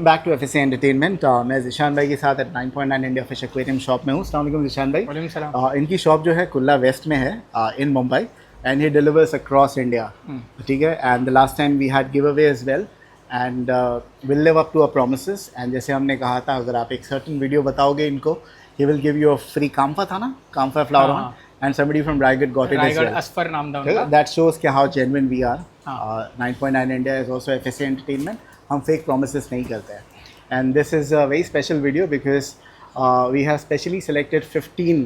Welcome back to FSC entertainment. मैं ज़िशान भाई के साथ 9.9 इंडिया फिश एक्वेरियम शॉप में हूँ। अस्सलाम वालेकुम ज़िशान भाई। वालेकुम सलाम। इनकी शॉप जो है कुल्ला वेस्ट में है in Mumbai and he delivers across India. ठीक है, and the last time we had give away as well and will live up to our promises. And जैसे हमने कहा था, अगर आप एक सर्टन वीडियो बताओगे इनको, he will give you a free kamfa, था ना, kamfa flowerhorn, and somebody from Raigad got it as Raigad well. Asfar नाम था उनका। That shows कि how genuine we are. हाँ। 9.9 India is also FSA Entertainment. हम fake promises नहीं करते हैं. And this is a very special video because we have specially selected 15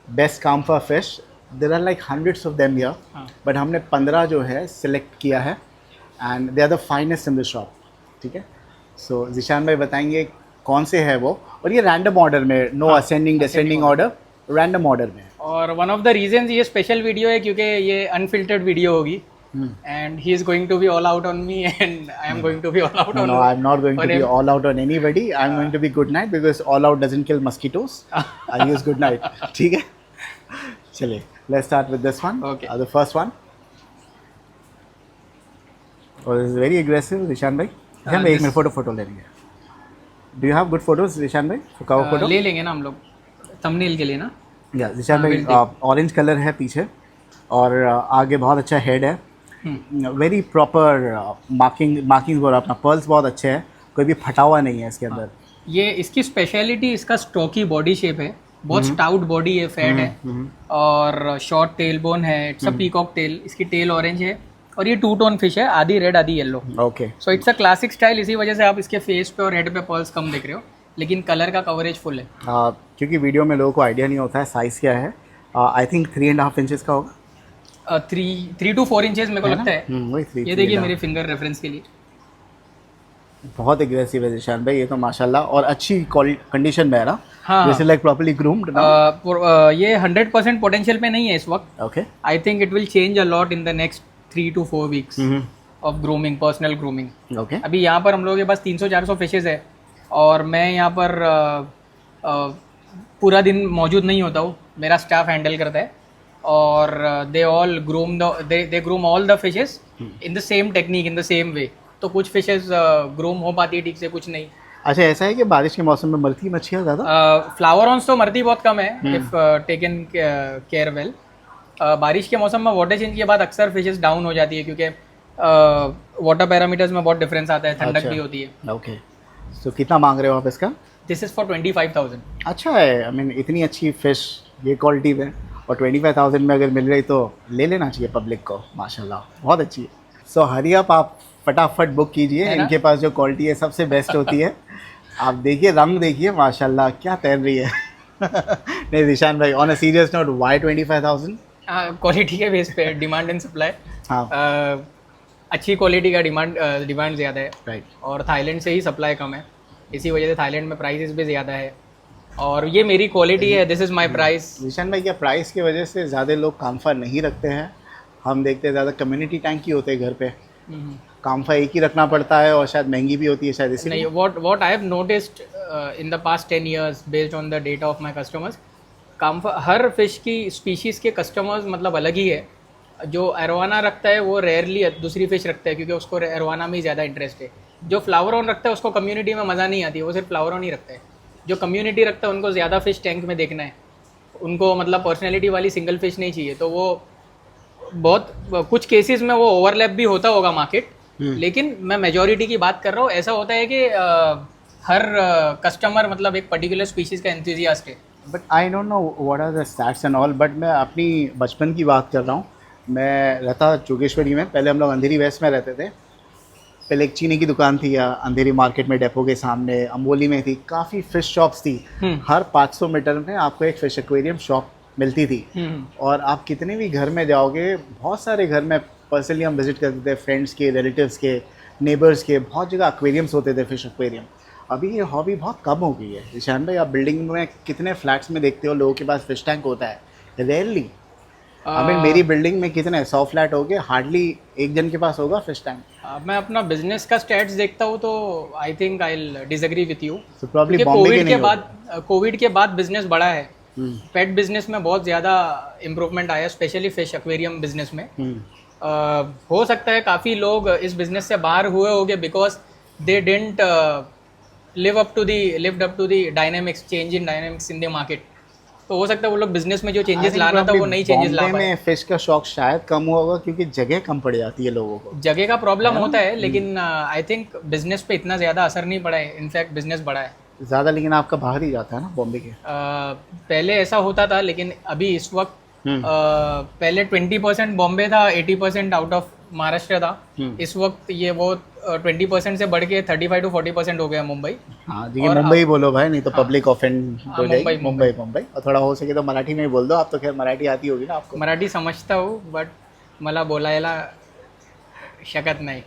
best Kamfa fish. There are like hundreds of them here, but हमने 15 जो है select किया है, and they are the finest in the shop. ठीक है? So Zeeshan भाई बताएंगे कौन से है वो, और ये random order में, no ascending descending order, random order में. और वन ऑफ द रीजंस ये स्पेशल वीडियो है क्योंकि ये अनफिल्टर्ड वीडियो होगी and he is going to be all out on me and I am going to be all out on No, I'm not going to be all out on anybody. I'm going to be good night because all out doesn't kill mosquitoes. I use good night. ठीक है? चलिए, let's start with this one. Okay. The first one. Oh, this is very aggressive, Zishan भाई. हम एक minute photo ले लेंगे. Do you have good photos, Zishan भाई? Cover photo? ले लेंगे ना हम लोग थंबनेल के लिए ना। या ज़िशान भाई, ऑरेंज कलर है पीछे और आगे बहुत अच्छा हेड है, वेरी प्रॉपर मार्किंग बोला अपना, पर्ल्स बहुत अच्छे हैं, कोई भी फटा हुआ नहीं है इसके अंदर। ये इसकी स्पेशलिटी इसका स्टॉकी बॉडी शेप है, बहुत स्टाउट बॉडी है, फैट है और शॉर्ट टेल बोन है। इट्स अ पीकॉक टेल, इसकी टेल ऑरेंज है और ये टू टोन फिश है, आधी रेड आधी yellow. Okay, so it's a classic style, इसी वजह से आप इसके फेस पे और हेड पे पर्ल्स कम देख रहे हो, लेकिन कलर का कवरेज फुल है। क्योंकि वीडियो में लोगों को आइडिया नहीं होता है साइज़ क्या है। आई थिंक 3.5 इंचेस का होगा, 3 to 4 इंचेस मेरे को लगता है। वही 3। ये देखिए मेरे फिंगर रेफरेंस के लिए, बहुत एग्रेसिव है ज़िशान भाई, ये तो माशाल्लाह, और अच्छी कंडीशन में है ना। हाँ। This is like properly groomed ना। ये 100% पोटेंशियल पे नहीं है इस वक्त। Okay, I think it will change a lot in the next 3 to 4 weeks of grooming, personal grooming. Okay, अभी यहाँ पर हम लोगों के पास 300-400 फिशेज है और मैं यहाँ पर पूरा दिन मौजूद नहीं होता हूँ, मेरा स्टाफ हैंडल करता है और they all groom they groom all the fishes in the same technique, in the same way. तो कुछ फिशेस ग्रूम हो पाती है ठीक से, कुछ नहीं। अच्छा, ऐसा है कि बारिश के मौसम में मरती मच्छियाँ ज़्यादा? फ्लावर ऑन्स तो मरती बहुत कम है इफ टेकन केयर वेल। बारिश के मौसम में वाटर चेंज के बाद अक्सर फिशेस डाउन हो जाती है क्योंकि वाटर पैरामीटर्स में बहुत डिफरेंस आता है, ठंडक भी होती है। ओके, तो कितना मांग रहे हो आप इसका? This is for 25,000। अच्छा है, आई मीन इतनी अच्छी फिश ये क्वालिटी में और 25,000 में अगर मिल रही तो ले लेना चाहिए पब्लिक को, माशाल्लाह बहुत अच्छी है। सो हरी आप फटाफट बुक कीजिए, इनके पास जो क्वालिटी है सबसे बेस्ट होती है। आप देखिए, रंग देखिए, माशाल्लाह क्या तैर रही है। नहीं ज़िशान भाई, on a serious note, why 25,000? Quality के बेस पे, डिमांड एंड सप्लाई। हाँ, अच्छी क्वालिटी का डिमांड ज़्यादा है, राइट। और थाईलैंड से ही सप्लाई कम है, इसी वजह से थाईलैंड में प्राइसेस भी ज़्यादा है और ये मेरी क्वालिटी है, this is my price. Zeeshan भाई, क्या प्राइस की वजह से ज़्यादा लोग काम्फा नहीं रखते हैं? हम देखते हैं ज़्यादा कम्युनिटी टैंक ही होते हैं घर पे, काम्फा एक ही रखना पड़ता है और शायद महंगी भी होती है शायद, इसलिए। नहीं, what I have noticed in the past 10 years based on the data of my customers, kamfa हर फिश की स्पीशीज़ के कस्टमर्स मतलब अलग ही है। जो अरवाना रखता है वो रेयरली दूसरी फिश रखता है क्योंकि उसको अरवाना में ही ज़्यादा इंटरेस्ट है। जो फ्लावर ऑन रखता है उसको कम्युनिटी में मज़ा नहीं आती, वो सिर्फ फ्लावर ऑन ही रखता है। जो कम्युनिटी रखता है उनको ज़्यादा फिश टैंक में देखना है, उनको मतलब पर्सनैलिटी वाली सिंगल फिश नहीं चाहिए। तो वो बहुत कुछ केसेस में वो ओवरलैप भी होता होगा मार्केट, लेकिन मैं मेजॉरिटी की बात कर रहा हूँ। ऐसा होता है कि हर कस्टमर मतलब एक पर्टिकुलर स्पीशीज़ का एंथुजियास्ट है। But I don't know what are the stats and all, but मैं अपनी बचपन की बात कर रहा हूँ। मैं रहता जोगेश्वरी में, पहले हम लोग अंधेरी वेस्ट में रहते थे। पहले एक चीनी की दुकान थी या अंधेरी मार्केट में, डेपो के सामने, अम्बोली में थी, काफ़ी फ़िश शॉप्स थी। हर 500 मीटर में आपको एक फ़िश एक्वेरियम शॉप मिलती थी। और आप कितने भी घर में जाओगे, बहुत सारे घर में पर्सनली हम विज़िट करते थे, फ्रेंड्स के, रिलेटिव्स के, नेबर्स के, बहुत जगह एक्वेरियम्स होते थे, फ़िश एक्वेरियम। अभी ये हॉबी बहुत कम हो गई है। ज़िशान भाई, आप बिल्डिंग में कितने फ्लैट्स में देखते हो लोगों के पास फ़िश टैंक होता है? रेयरली। आई मीन मेरी बिल्डिंग में कितने 100 फ्लैट हो गए, हार्डली एक जन के पास होगा फिश टैंक। मैं अपना बिजनेस का स्टैट्स देखता हूँ तो I think I will disagree with you. So probably Bombay के नहीं बाद कोविड के बाद बिजनेस बढ़ा है। पेट बिजनेस में बहुत ज़्यादा इम्प्रूवमेंट आया, स्पेशली फिश एक्वेरियम बिजनेस में। हो सकता है काफ़ी लोग इस बिजनेस से बाहर हुए होंगे because they didn't lived up to the dynamics, change in dynamics in the market. तो हो सकता है वो लोग बिजनेस में जो चेंजेस लाना था वो नई चेंजेस ला बॉम्बे पाए। में फिश का शौक शायद कम हुआ होगा क्योंकि जगह कम पड़ जाती है लोगों को। जगह का प्रॉब्लम होता है, लेकिन आई थिंक बिजनेस पे इतना ज़्यादा असर नहीं पड़ा है, इनफैक्ट बिजनेस बढ़ा है। ज़्यादा लेकिन आपका बाहर ही जाता है ना बॉम्बे के। पहले ऐसा होता था, लेकिन अभी इस वक्त हम्म। पहले 20% बॉम्बे था, 80% आउट ऑफ महाराष्ट्र था। इस वक्त ये वो 20% से बढ़ के 35 to 40% हो गया मुंबई। हाँ जी, मुंबई बोलो भाई, नहीं तो पब्लिक ऑफेंड हो जाएगी। मुंबई। मुंबई और थोड़ा हो सके तो मराठी में ही बोल दो। आप तो खैर मराठी आती होगी ना आपको। मराठी समजता हूँ, बट मला बोलायला शकत नाही।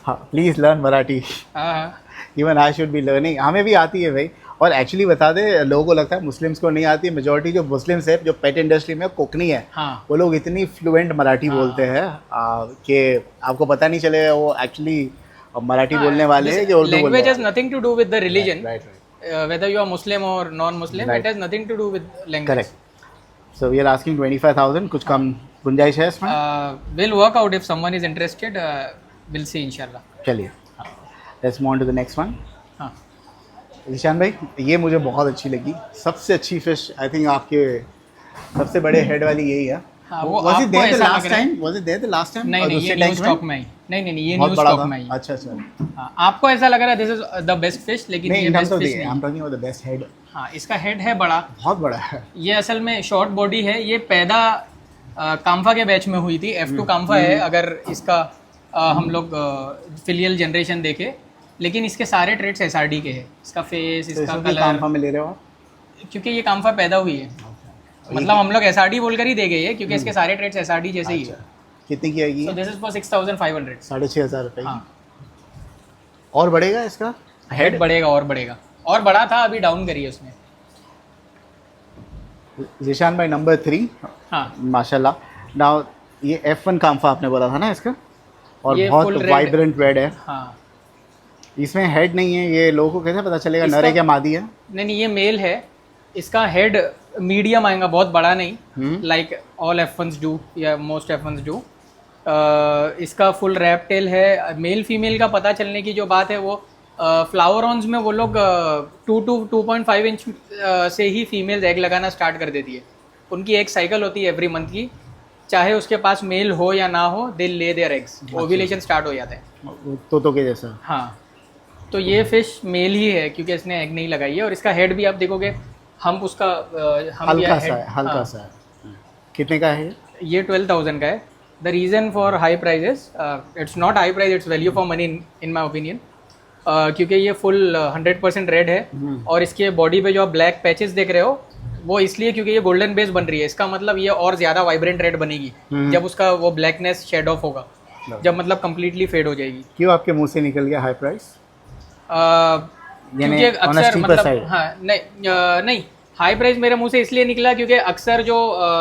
हाँ, प्लीज़ लर्न मराठी। हाँ, even I should be learning. हमें भी आती है भाई। और एक्चुअली बता दे, लोगों को लगता है मुस्लिम्स को नहीं आती। मेजोरिटी जो मुस्लिम्स है जो पेट इंडस्ट्री में कोकनी है, हाँ, वो लोग इतनी फ्लुएंट मराठी बोलते हैं कि आपको पता नहीं चलेगा वो एक्चुअली मराठी बोलने वाले हैं कि उर्दू बोलने लैंग्वेज वाले has nothing to do with the religion, हैं। Right. whether you are Muslim or non-Muslim, Right. it has nothing to do with language. Correct. So we are asking 25,000। कुछ कम गुंजाइश है इसमें? We'll work out if someone is interested. We'll see inshallah. चलिए, let's move on to the next one. हाँ, ईशान भाई, ये मुझे बहुत अच्छी लगी। सबसे अच्छी फिश आई थिंक आपके सबसे बड़े हेड वाली यही है। हाँ, वो Was it आपको there the ऐसा last लग रहा है? time? Was it there the last time? नहीं और नहीं, ये दूसरे न्यू tank में? स्टॉक में आई। नहीं, ये बहुत न्यू बड़ा स्टॉक था। में आई। अच्छा। हाँ, आपको ऐसा लग रहा है this is the best fish, लेकिन नहीं, ये in terms best of the, fish नहीं I'm है। talking about the best head। हाँ, इसका हेड है बड़ा। बहुत बड़ा है। ये असल में शॉर्ट बॉडी है। ये पैदा काम्फा के बैच में हुई थी। F2 काम्फा है, अगर इसका हम लोग फिलियल जनरेशन देखें, लेकिन इसके सारे ट्रेड्स SRD के हैं। इसका फेस, इसका इसमें कलर, काम्फा में ले रहे हो आप? क्योंकि ये काम्फा पैदा हुई है, मतलब हम लोग SRD बोलकर ही दे गए हैं, क्योंकि इसके सारे ट्रेड्स SRD जैसे ही है। अच्छा। कितनी की आएगी? So this is for 6,500। 6,500 रुपये। हाँ, और बढ़ेगा इसका हेड बढ़ेगा और बढ़ेगा, और बड़ा था, अभी डाउन करी है उसने। जिशान भाई, नंबर 3। हाँ, माशाल्लाह। नाउ ये F1 काम्फा आपने बोला था ना इसका, और ये बहुत full red- वाइब्रेंट रेड है। हाँ, इसमें हेड नहीं है। ये लोगों को कैसे पता चलेगा नर है क्या मादी है? नहीं, ये मेल है। इसका हेड मीडियम आएगा, बहुत बड़ा नहीं, लाइक ऑल F1s डू या मोस्ट F1s डू। इसका फुल रैप टेल है। मेल फीमेल का पता चलने की जो बात है, वो फ्लावर ऑन्स में वो लोग 2 to 2.5 इंच से ही फीमेल्स एग लगाना स्टार्ट कर देती है। उनकी एक साइकिल होती है एवरी मंथ की, चाहे उसके पास मेल हो या ना हो, दे lay their eggs, ovulation start हो जाता है। तो के जैसा। हाँ, तो ये फिश मेल ही है, क्योंकि इसने एग नहीं लगाई है। और इसका हेड भी आप देखोगे, हम उसका हल्का सा है, हल्का सा है। कितने का है ये 12,000 का है। The reason for high prices, it's not high price, it's value for money in my opinion, क्योंकि ये फुल 100% रेड है। और इसके बॉडी पे जो आप ब्लैक पैचेस देख रहे हो, वो इसलिए क्योंकि ये गोल्डन बेस बन रही है। इसका मतलब ये और ज़्यादा वाइब्रेंट रेड बनेगी जब उसका वो ब्लैकनेस शेड ऑफ होगा, जब मतलब कम्प्लीटली फेड हो जाएगी। क्यों आपके मुंह से निकल गया हाई प्राइस? क्योंकि अक्सर मतलब हाँ, नहीं, हाई प्राइस मेरे मुंह से इसलिए निकला क्योंकि अक्सर जो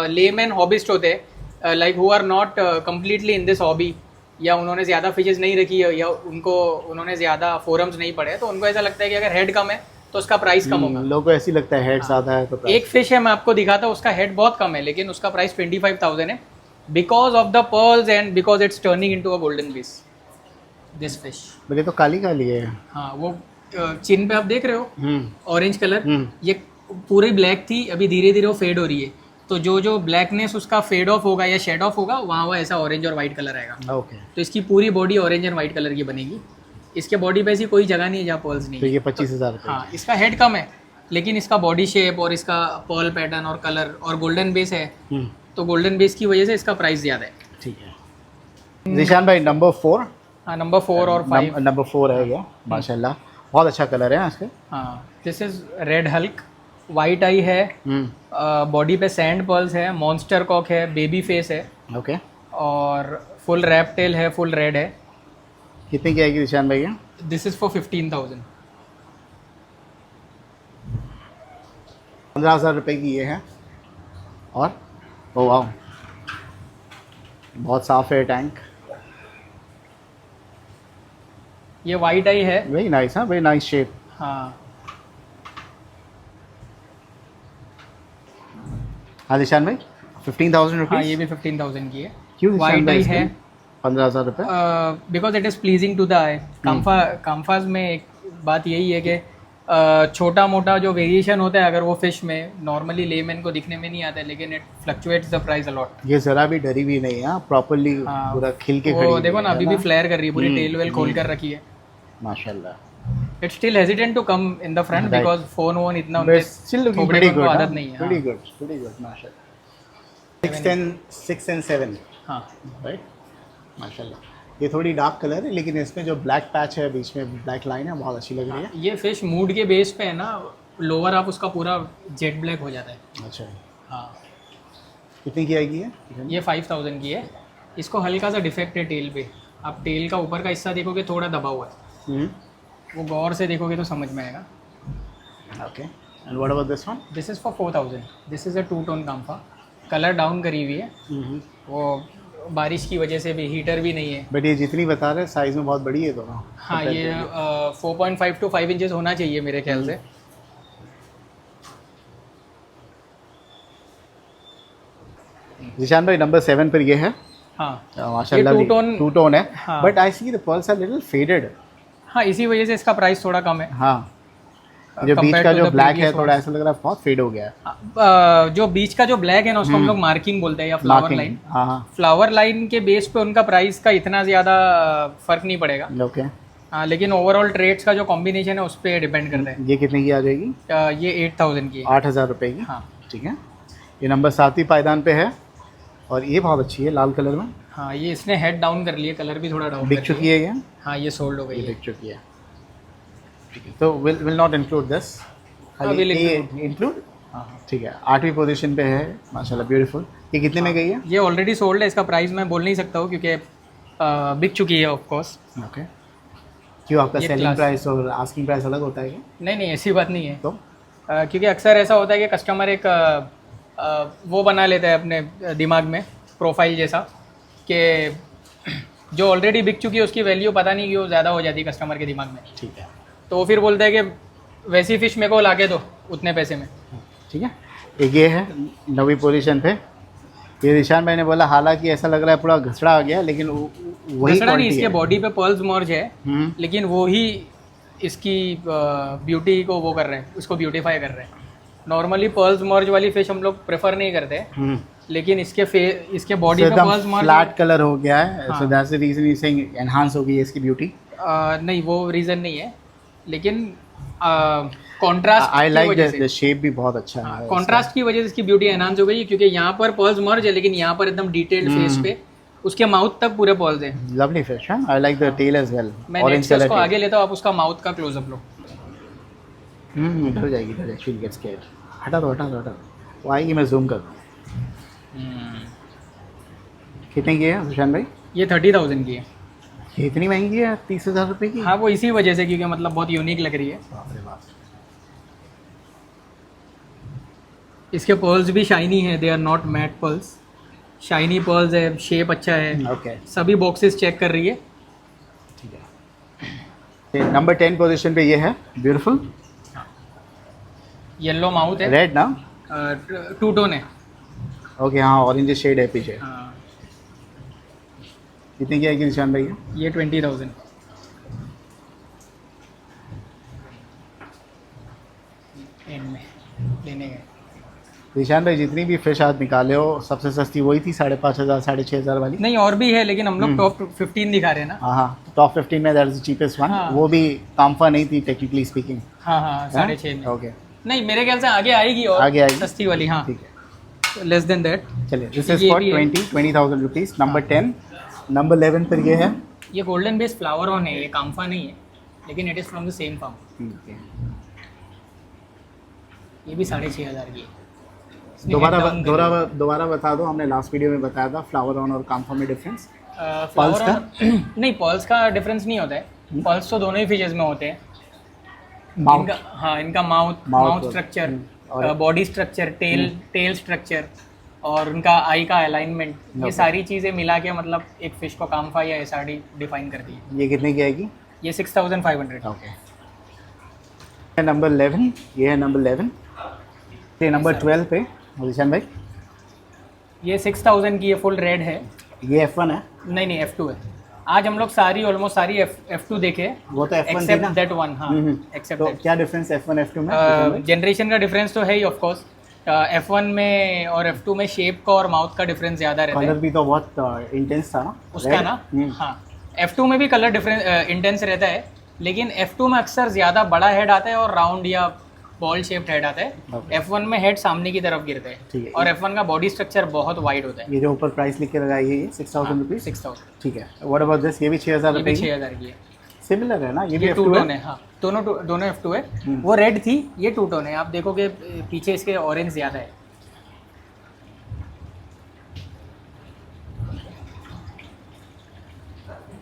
लेमैन हॉबिस्ट होते हैं, like who are not completely in this hobby, या उन्होंने ज़्यादा फिशेज नहीं रखी है, या उन्होंने ज़्यादा फोरम्स नहीं पढ़े, तो उनको ऐसा लगता है कि अगर हेड कम है तो उसका प्राइस कम होगा। लोगों को ऐसी लगता है हेड ज़्यादा है तो price। एक फिश है, मैं आपको दिखाता हूँ, उसका हेड बहुत कम है, लेकिन उसका प्राइस 25,000 है, because of the pearls and because it's turning into a golden base, this fish. मुझे तो काली काली है। हाँ, वो चिन पे आप देख रहे हो ऑरेंज कलर, ये पूरी ब्लैक थी, अभी धीरे धीरे वो फेड हो रही है। तो जो ब्लैकनेस उसका फेड ऑफ होगा या शेड ऑफ होगा, वहाँ ऐसा ऑरेंज और वाइट कलर आएगा। ओके। तो इसकी पूरी body orange and white colour की बनेगी। इसके बॉडी पे ऐसी कोई जगह नहीं है जहाँ पर्ल्स नहीं तो है। ये 25,000 रुपये। हाँ, इसका हेड कम है, लेकिन इसका बॉडी शेप और इसका पर्ल पैटर्न और कलर और गोल्डन बेस है, तो गोल्डन बेस की वजह से इसका प्राइस ज़्यादा है। ठीक है। जिशान भाई, नंबर 4। हाँ, नंबर 4 और 5। नंबर 4 है ये, माशाल्लाह बहुत अच्छा कलर है इसके। हाँ, this is red hulk, white eye है, बॉडी पे सैंड पर्ल्स है, मॉन्स्टर कॉक है, बेबी फेस है, ओके। और फुल रैप टेल है, फुल रेड है। कितने की आएगी निशान भैया? This is for 15,000। 15,000 रुपये की ये है। और ओ वाह, बहुत साफ है टैंक। ये वाइट आई है। वेरी नाइस, हाँ, वेरी नाइस शेप। हाँ, हाँ निशान भाई, 15,000 हाँ, रुपीज़। ये भी 15,000 की है। क्यों निशान वाइट भाई आई इसमें? है, 15,000 रुपये। Because it is pleasing to the eye. Kamfas में एक बात यही है कि छोटा मोटा जो वेरिएशन होता है, अगर वो फिश में नॉर्मली लेमैन को दिखने में नहीं आता है, लेकिन it fluctuates the price a lot. ये ज़रा भी डरी भी नहीं है, प्रॉपरली पूरा खिल के खड़ी वो हुई देखो ना, है अभी भी फ्लेयर कर रही है, पूरी टेल वेल खोल कर रखी है। माशाल्लाह। It's still hesitant to come in the front Right. Because phone won इतना But उनके still looking थोबड़े pretty को good. आदत huh? नहीं है। Pretty हाँ। good, pretty good, माशाल्लाह। 6 and 7, हाँ, right? माशाल्लाह। ये थोड़ी डार्क कलर है, लेकिन इसमें जो ब्लैक पैच है बीच में, ब्लैक लाइन है, बहुत अच्छी लग रही है। ये फिश मूड के बेस पे है ना, लोअर आप उसका पूरा जेट ब्लैक हो जाता है। अच्छा, हाँ, कितनी की आएगी ये? ये 5000 की है। इसको हल्का सा डिफेक्ट है टेल पे। आप टेल का ऊपर का हिस्सा देखोगे थोड़ा दबा हुआ है, वो गौर से देखोगे तो समझ में आएगा। Okay, and what about this one? This is for 4000। This is a 2 tone kamfa. Colour down करी हुई है, वो बारिश की वजह से भी, हीटर भी नहीं है। बट ये जितनी बता रहे हैं साइज़ में बहुत बड़ी है तो ना। हाँ, ये 4.5 to 5 इंचेस होना चाहिए मेरे ख्याल से। जिशान भाई, नंबर 7 पर ये है। हाँ, माशाल्लाह, ये टू टोन है, हाँ। But I see the pearls are little faded. हाँ, इसी वजह से इसका प्राइस थोड़ा कम है। हाँ, जो बीच compared का to जो the ब्लैक है previous थोड़ा ones. ऐसा लग रहा है बहुत फेड हो गया है। जो बीच का जो ब्लैक है ना, उसको हम लोग मार्किंग बोलते हैं या फ्लावर Marking, लाइन। हाँ हाँ, फ्लावर लाइन के बेस पे उनका प्राइस का इतना ज़्यादा फर्क नहीं पड़ेगा। ओके। हाँ, लेकिन ओवरऑल ट्रेड्स का जो कॉम्बिनेशन है उस पर डिपेंड करता है। ये कितने की आ जाएगी? ये 8000 की है। 8,000 रुपये की। हाँ ठीक है, ये नंबर 7वीं पायदान पे है, और ये बहुत अच्छी है लाल कलर में। हाँ, ये इसने हेड डाउन कर लिया, कलर भी थोड़ा डाउन बिक चुकी है ये? हाँ, ये सोल्ड हो गई ये है। बिक चुकी है। ठीक है, तो will not include this, will include. हाँ, ठीक है, 8वीं पोजीशन पे है, माशाल्लाह ब्यूटीफुल। ये कितने में गई है? ये ऑलरेडी सोल्ड है। इसका प्राइस मैं बोल नहीं सकता हूँ क्योंकि बिक चुकी है ऑफ कोर्स। ओके, क्यों आपका ये सेलिंग class- प्राइस और आस्किंग प्राइस अलग होता है क्या? नहीं, ऐसी बात नहीं है। तो क्योंकि अक्सर ऐसा होता है कि कस्टमर एक वो बना लेता है अपने दिमाग में, प्रोफाइल जैसा, कि जो ऑलरेडी बिक चुकी है उसकी वैल्यू पता नहीं क्यों ज़्यादा हो जाती है कस्टमर के दिमाग में। ठीक है, तो वो फिर बोलता है कि वैसी फ़िश मेरे को ला के दो उतने पैसे में। ठीक है। एक ये है 9वीं पोजीशन पे, ये निशान भाई ने बोला, हालांकि ऐसा लग रहा है पूरा घसड़ा आ गया, लेकिन वही दूसरा नहीं, क्वालिटी इसके है। बॉडी पे पर्ल्स मॉर्ज है, लेकिन वो ही इसकी ब्यूटी को वो कर रहे हैं, उसको ब्यूटीफाई कर रहे हैं। नॉर्मली पर्ल्स मॉर्ज वाली फ़िश हम लोग प्रेफर नहीं करते, लेकिन इसके बॉडी पे पर्ल्स मॉर्ज फ्लैट कलर हो गया है, हाँ। So that's the reason you saying enhance हो गई है इसकी ब्यूटी। नहीं, वो रीज़न नहीं है, लेकिन कॉन्ट्रास्ट आई की लाइक वजह से, द शेप भी बहुत अच्छा है। कॉन्ट्रास्ट की वजह से इसकी ब्यूटी एनहांस हो गई है, क्योंकि यहाँ पर पर्ल्स मर्ज है, लेकिन यहाँ पर एकदम डिटेल्ड फेस पे उसके माउथ तक पूरे पर्ल्स हैं। लवली फिश, हां, I like the tail as well. मैं नेक्स्ट उसको आगे लेता हूँ, आप उसका माउथ का क्लोजअप लो। इधर जाएगी, इधर जाएगी, शी विल गेट स्कैर्ड। हटा दो, हटा दो, हटा दो, वो आएगी, मैं जूम कर दूँ। कितने की है सुशांत भाई? ये 30,000 की है। ये इतनी महंगी है, 30,000 रुपये की? हाँ, वो इसी वजह से, क्योंकि मतलब बहुत यूनिक लग रही है। बाप रे बाप। इसके पर्ल्स भी शाइनी है, they are not matte pearls, shiny pearls है, शेप अच्छा है, ओके, सभी बॉक्सेस चेक कर रही है। ठीक है। नंबर 10 पोजीशन पे ये है, ब्यूटीफुल येलो माउथ है, रेड ना? 2 टोन है। ओके, हाँ, ऑरेंज शेड है पीछे। हाँ, कितने की आएगी निशान भाई? ये 20,000। एंड में लेने गए। निशान भाई, जितनी भी फिश आज निकाले हो, सबसे सस्ती वही थी 5,500 6,500 वाली? नहीं, और भी है, लेकिन हम लोग टॉप 15 दिखा रहे हैं ना। हाँ हाँ, टॉप 15 में that is the cheapest one. हाँ। वो भी काम्फा नहीं थी टेक्निकली स्पीकिंग। हाँ हाँ, 6.5 में। ओके, नहीं, मेरे ख्याल से आगे आएगी, और आगे आएगी। सस्ती वाली। हाँ, ठीक है, लेस देन दैट। चलिए, दिस इज ये फॉर भी है। 20,000 रुपीज़। नंबर 10, नंबर 11 पर ये है। ये गोल्डन बेस फ्लावर ऑन है, ये काम्फा नहीं है, लेकिन it is from the same farm. ठीक है, ये भी 6,500 की है। इसने दोबारा head down करी। दोबारा बता दो, हमने लास्ट वीडियो में बताया था फ्लावर ऑन और काम्फा में डिफरेंस। फ्लावर का? नहीं, पर्ल्स का डिफरेंस नहीं होता है। पर्ल्स तो दोनों ही फिशेज में होते हैं। माउथ, इनका माउथ Mouth स्ट्रक्चर, और- बॉडी स्ट्रक्चर, टेल स्ट्रक्चर, और उनका आई का अलाइनमेंट, ये Okay. सारी चीज़ें मिला के मतलब एक फ़िश को काम्फा या एसआरडी डिफाइन करती है। ये कितने की आएगी? ये 6,500। ओके, नंबर 11, ये है नंबर 11। ये नंबर 12 पे निशान भाई, ये 6,000 की है, फुल रेड है। ये F1 है। नहीं नहीं F2 है। आज हम लोग ऑलमोस्ट सारी F2 देखे, वो तो F1 थी एक्सेप्ट ना। That one. हाँ, एक्सेप्ट तो दैट। क्या डिफरेंस F1 F2 में? जनरेशन का डिफरेंस तो है ही ऑफ कोर्स। F1 में और F2 में शेप का और माउथ का डिफरेंस ज़्यादा रहता कलर है भी तो बहुत इंटेंस था ना उसका Red? ना। हाँ, F2 में भी कलर डिफरेंस इंटेंस रहता है, लेकिन F2 में अक्सर ज़्यादा बड़ा हेड आता है और राउंड या बॉल शेप्ड हेड आता है। Okay. F1 में हेड सामने की तरफ गिरता ठीक है है। और F1 का बॉडी स्ट्रक्चर बहुत वाइड होता है। ये जो ऊपर प्राइस लिख के लगाई है ये 6000 रुपीज़। 6000। ठीक है। What about this? ये भी 6000 ये भी रुपये की 6000 की है। सिमिलर है ना? ये भी ये टू F2 टोन है। है। हाँ, दोनों F2 है। वो रेड थी, ये टू टोन है। आप देखोगे पीछे इसके ऑरेंज ज़्यादा है।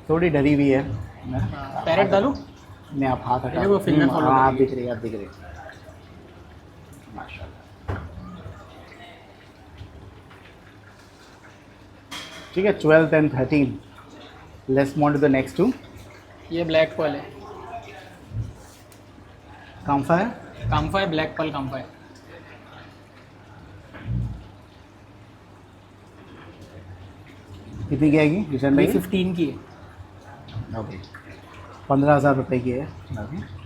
थोड़ी डरी हुई है। पैरेट डालूं? नहीं, आप हाथ हटा। ये वो finger follow हाँ, आप करेगी। दिख रही है, आप दिख रही है। माशाल्लाह। ठीक है, 12th and 13। Let's move to the next two. ये ब्लैक पर्ल है। काम्फा है। काम्फा है, ब्लैक पर्ल काम्फा है। कितनी की आएगी किशन भाई? 315 की है। ओके, 15,000 रुपये की है। ओके,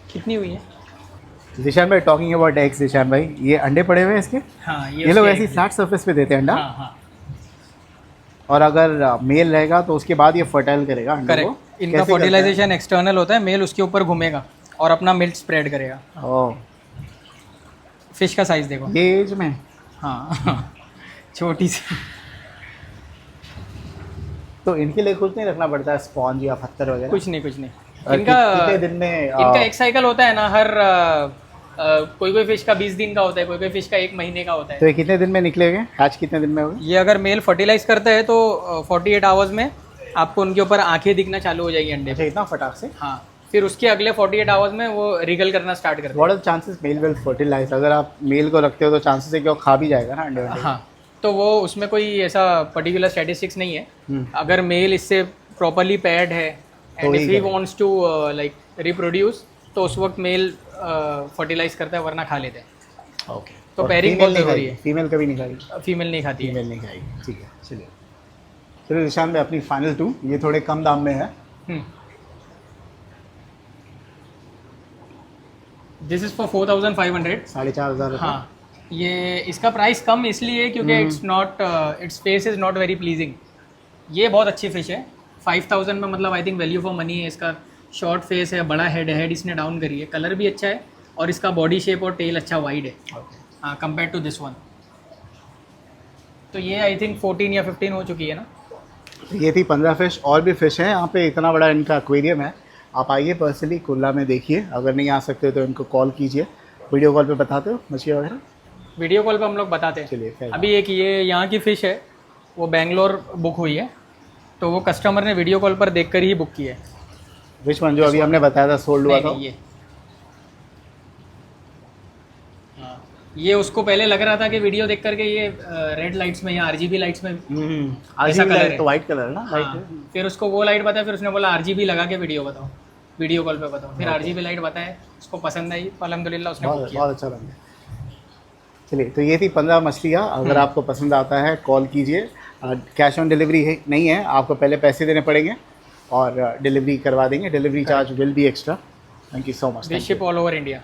कितनी हुई है? दिशान भाई, टॉकिंग अबाउट एग्स, दिशान भाई ये अंडे पड़े हुए हैं इसके? हाँ, ये लोग उसके ऐसी eggs फ्लैट सरफेस पे देते हैं अंडा। हैं। हाँ हाँ, और अगर मेल रहेगा तो उसके बाद ये फर्टाइल करेगा अंडे को। करेक्ट। इनका कैसे करता है? फर्टिलाइजेशन एक्सटर्नल होता है, मेल उसके ऊपर घूमेगा और अपना मिल्क स्प्रेड करेगा। ओह, फिश का साइज देखो। ये एज में? हाँ छोटी सी। तो इनके लिए कुछ नहीं रखना पड़ता है, स्पॉन्ज या पत्थर वगैरह? कुछ नहीं। और इनका कितने दिन में इनका एक साइकिल होता है ना, हर कोई फिश का 20 दिन का होता है, कोई फिश का 1 महीने का होता है। तो ये कितने दिन में निकलेंगे? हैच कितने दिन में होगा? ये अगर मेल फर्टिलाइज करता है तो 48 आवर्स में आपको उनके ऊपर आंखें दिखना चालू हो जाएगी अंडे अच्छा, पे। इतना फटाक से? हाँ, फिर उसके अगले 48 आवर्स में वो रिगल करना स्टार्ट करते what are chances male will fertilize? अगर आप मेल को रखते हो तो चांसेस है कि वो खा भी जाएगा ना अंडे हैं। वंडे? हाँ, तो वो उसमें कोई ऐसा पर्टिकुलर स्टैटिस्टिक्स नहीं है। हम्म। अगर मेल इससे प्रॉपरली पेयर्ड है तो एंड ही इफ ही करेगा। वांट्स टू लाइक रिप्रोड्यूस, तो उस वक्त मेल फर्टिलाइज करता है, वरना खा लेते हैं। ओके, तो pairing बहुत ज़रूरी है। फीमेल कभी नहीं खाएगी? फीमेल नहीं खाती है। फीमेल नहीं खाएगी, ठीक है। चलिए चलिए निशान में अपनी फाइनल 2, ये थोड़े कम दाम में है। This is for 4500। 4,500 रुपये। हाँ, ये इसका प्राइस कम इसलिए है क्योंकि its face is not very pleasing. ये बहुत अच्छी फिश है। 5000 में मतलब I think value for money है। इसका शॉर्ट फेस है, बड़ा हेड इसने डाउन करी है, कलर भी अच्छा है और इसका बॉडी शेप और टेल अच्छा वाइड है। हाँ, कंपेयर टू दिस वन। तो ये आई थिंक 14 या 15 हो चुकी है ना। ये थी 15 फिश। और भी फिश हैं यहाँ पे, इतना बड़ा इनका एक्वेरियम है। आप आइए पर्सनली कुल्ला में देखिए, अगर नहीं आ सकते तो इनको कॉल कीजिए। वीडियो कॉल पे बताते हो मछली वगैरह? वीडियो कॉल पे हम लोग बताते हैं। चलिए फिर। अभी एक ये यहाँ की फ़िश है, वो बेंगलोर बुक हुई है, तो वो कस्टमर ने वीडियो कॉल पर देखकर ही बुक की है। Which one? जो अभी हमने बताया था सोल्ड हुआ था? नहीं, हाँ, ये उसको पहले लग रहा था कि वीडियो देख करके ये रेड लाइट्स में या आरजीबी लाइट्स में ऐसा कलर है। तो वाइट कलर है ना? हाँ, लाइट। फिर उसको वो लाइट बताया, फिर उसने बोला आरजीबी लगा के वीडियो बताओ, वीडियो कॉल पे बताओ। फिर आरजीबी लाइट बताए, उसको पसंद आई, अल्हम्दुलिल्लाह उसने बुक बहुत किया। बहुत अच्छा लग गया। चलिए, तो ये थी 15 मछलियाँ। अगर आपको पसंद आता है कॉल कीजिए। कैश ऑन डिलीवरी है नहीं है, आपको पहले पैसे देने पड़ेंगे और डिलीवरी करवा देंगे। Delivery charge will be extra. Thank you so much. We ship all over India.